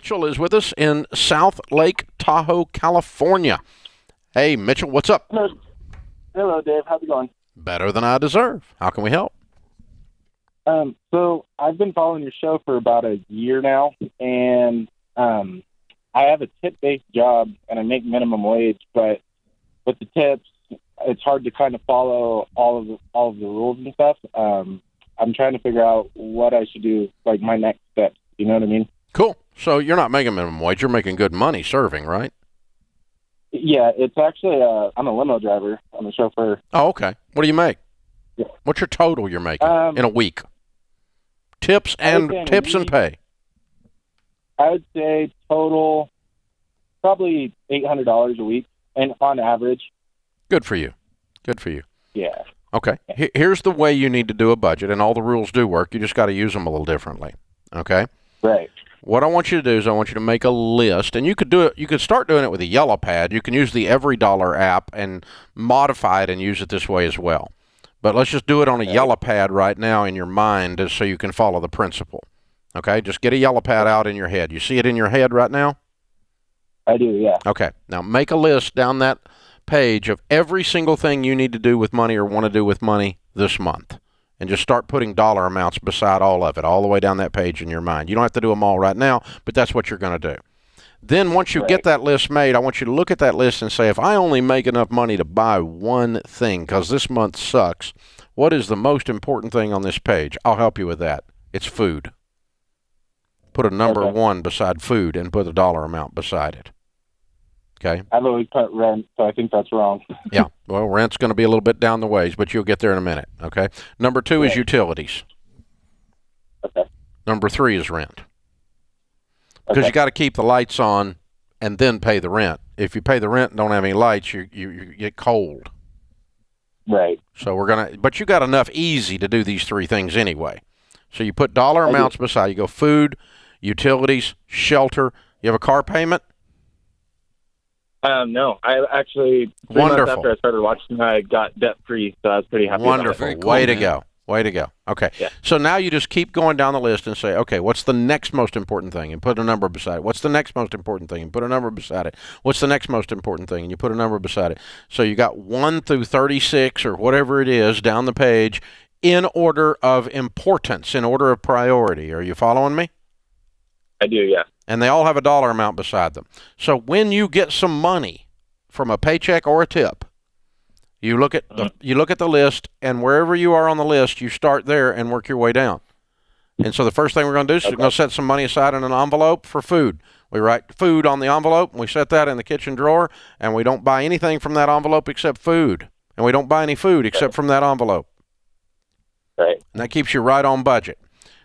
Mitchell is with us in South Lake Tahoe, California. Hey, Mitchell, what's up? Hello, Dave. How's it going? Better than I deserve. How can we help? So I've been following your show for about a year now, and I have a tip-based job, and I make minimum wage. But with the tips, it's hard to kind of follow all of the rules and stuff. I'm trying to figure out what I should do, like my next steps. You know what I mean? Cool. So you're not making minimum wage. You're making good money serving, right? Yeah, it's actually I'm a limo driver. I'm a chauffeur. Oh, okay. What do you make? Yeah. What's your total you're making in a week? Tips and pay. I would say total probably $800 a week, and on average. Good for you. Good for you. Yeah. Okay. Here's the way you need to do a budget, and all the rules do work. You just got to use them a little differently. Okay? Right. What I want you to do is I want you to make a list, and you could do it. You could start doing it with a yellow pad. You can use the Every Dollar app and modify it and use it this way as well. But let's just do it on a yellow pad right now in your mind so you can follow the principle. Okay? Just get a yellow pad out in your head. You see it in your head right now? I do, yeah. Okay. Now make a list down that page of every single thing you need to do with money or want to do with money this month. And just start putting dollar amounts beside all of it, all the way down that page in your mind. You don't have to do them all right now, but that's what you're going to do. Then once you get that list made, I want you to look at that list and say, if I only make enough money to buy one thing, because this month sucks, what is the most important thing on this page? I'll help you with that. It's food. Put a number 1 beside food and put a dollar amount beside it. Okay. I've always put rent, so I think that's wrong. Yeah. Well, rent's going to be a little bit down the ways, but you'll get there in a minute. Okay. Number 2 is utilities. Okay. Number 3 is rent. Because you got to keep the lights on and then pay the rent. If you pay the rent and don't have any lights, you get cold. Right. So but you got enough easy to do these 3 things anyway. So you put dollar amounts beside. You go food, utilities, shelter. You have a car payment? No, I actually 3 months after I started watching, I got debt free, so I was pretty happy. Wonderful. Cool, Way to go. Way to go. Okay. Yeah. So now you just keep going down the list and say, okay, what's the next most important thing? And put a number beside it. What's the next most important thing? And put a number beside it. What's the next most important thing? And you put a number beside it. So you got 1 through 36 or whatever it is down the page in order of importance, in order of priority. Are you following me? I do, yeah. And they all have a dollar amount beside them. So when you get some money from a paycheck or a tip, you look at the list, and wherever you are on the list, you start there and work your way down. And so the first thing we're going to do is we're going to set some money aside in an envelope for food. We write food on the envelope, and we set that in the kitchen drawer, and we don't buy anything from that envelope except food. And we don't buy any food except from that envelope. Right. And that keeps you right on budget.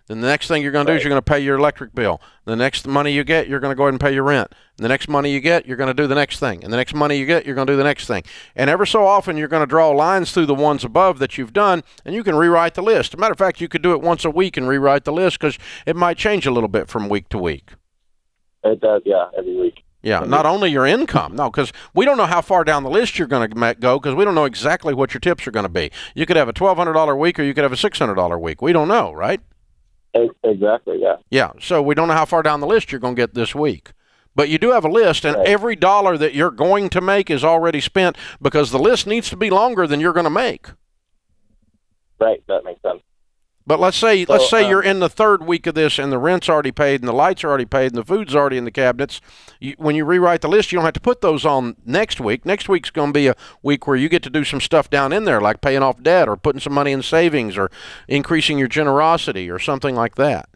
Then the next thing you're going to do is you're going to pay your electric bill. The next money you get, you're going to go ahead and pay your rent. And the next money you get, you're going to do the next thing. And the next money you get, you're going to do the next thing. And ever so often, you're going to draw lines through the ones above that you've done, and you can rewrite the list. As a matter of fact, you could do it once a week and rewrite the list because it might change a little bit from week to week. It does, yeah, every week. Yeah, not only your income. No, because we don't know how far down the list you're going to go because we don't know exactly what your tips are going to be. You could have a $1,200 week or you could have a $600 week. We don't know, right? Exactly, yeah. Yeah, so we don't know how far down the list you're going to get this week. But you do have a list, and every dollar that you're going to make is already spent because the list needs to be longer than you're going to make. Right, that makes sense. But let's say you're in the 3rd week of this, and the rent's already paid, and the lights are already paid, and the food's already in the cabinets. When you rewrite the list, you don't have to put those on next week. Next week's going to be a week where you get to do some stuff down in there, like paying off debt or putting some money in savings or increasing your generosity or something like that.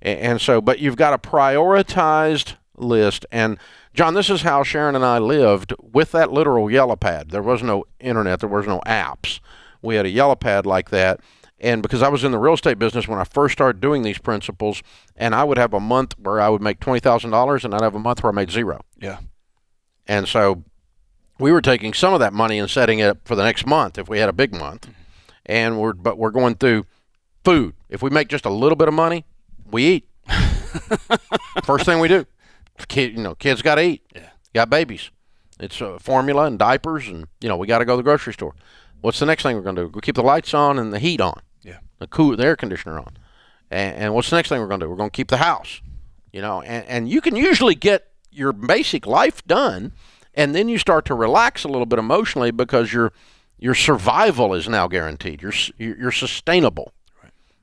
And so, but you've got a prioritized list. And John, this is how Sharon and I lived with that literal yellow pad. There was no internet. There was no apps. We had a yellow pad like that. And because I was in the real estate business when I first started doing these principles, and I would have a month where I would make $20,000, and I'd have a month where I made $0. Yeah. And so we were taking some of that money and setting it up for the next month if we had a big month. And we're going through food. If we make just a little bit of money, we eat. First thing we do. Kids got to eat. Yeah. Got babies. It's formula and diapers, and we got to go to the grocery store. What's the next thing we're going to do? We'll keep the lights on and the heat on. Yeah. The air conditioner on. And what's the next thing we're going to do? We're going to keep the house and you can usually get your basic life done, and then you start to relax a little bit emotionally because your survival is now guaranteed. You're sustainable.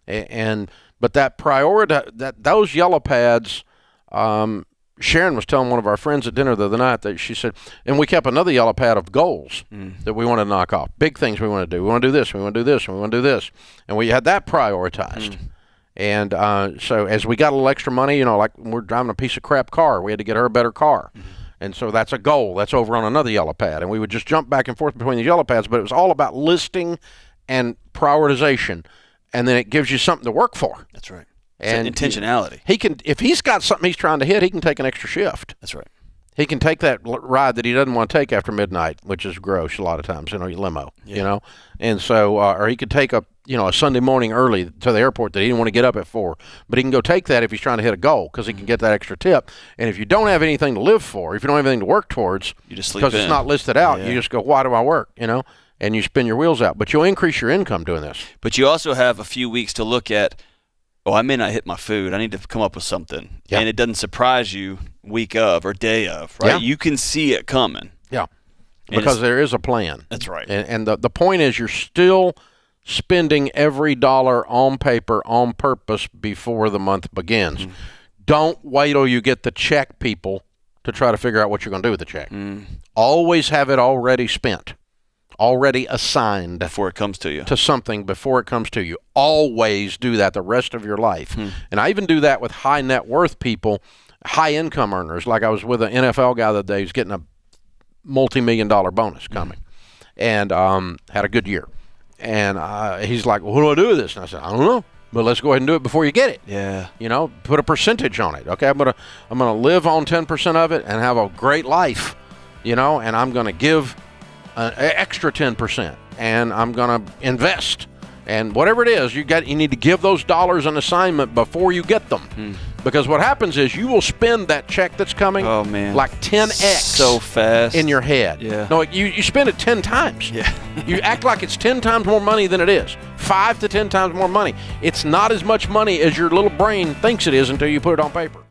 Right. But that those yellow pads, Sharon was telling one of our friends at dinner the other night that she said, and we kept another yellow pad of goals that we want to knock off, big things we want to do. We want to do this, we want to do this, and we want to do this. And we had that prioritized. And so as we got a little extra money, like we're driving a piece of crap car, we had to get her a better car. And so that's a goal. That's over on another yellow pad. And we would just jump back and forth between these yellow pads, but it was all about listing and prioritization. And then it gives you something to work for. That's right. And intentionality. He can, if he's got something he's trying to hit, he can take an extra shift. That's right. He can take that ride that he doesn't want to take after midnight, which is gross a lot of times, limo, And so, or he could take a Sunday morning early to the airport that he didn't want to get up at 4, but he can go take that if he's trying to hit a goal because he can get that extra tip. And if you don't have anything to live for, if you don't have anything to work towards, you just sleep because it's not listed out, you just go, why do I work, And you spin your wheels out. But you'll increase your income doing this. But you also have a few weeks to look at, I may not hit my food. I need to come up with something. Yeah. And it doesn't surprise you week of or day of, right? Yeah. You can see it coming. Yeah, because there is a plan. That's right. And the point is you're still spending every dollar on paper on purpose before the month begins. Don't wait till you get the check, people, to try to figure out what you're going to do with the check. Always have it already spent. Already assigned before it comes to you to something before it comes to you. Always do that the rest of your life. And I even do that with high net worth people, high income earners. Like I was with an NFL guy the other day who's getting a multi-million-dollar bonus coming, and had a good year. And he's like, well, what do I do with this? And I said, I don't know, but let's go ahead and do it before you get it. Yeah. Put a percentage on it. Okay, I'm gonna live on 10% of it and have a great life. And I'm gonna give an extra 10%, and I'm going to invest. And whatever it is, you need to give those dollars an assignment before you get them. Because what happens is you will spend that check that's coming like 10x so fast in your head. Yeah. No, you spend it 10 times. Yeah. You act like it's 10 times more money than it is. 5 to 10 times more money. It's not as much money as your little brain thinks it is until you put it on paper.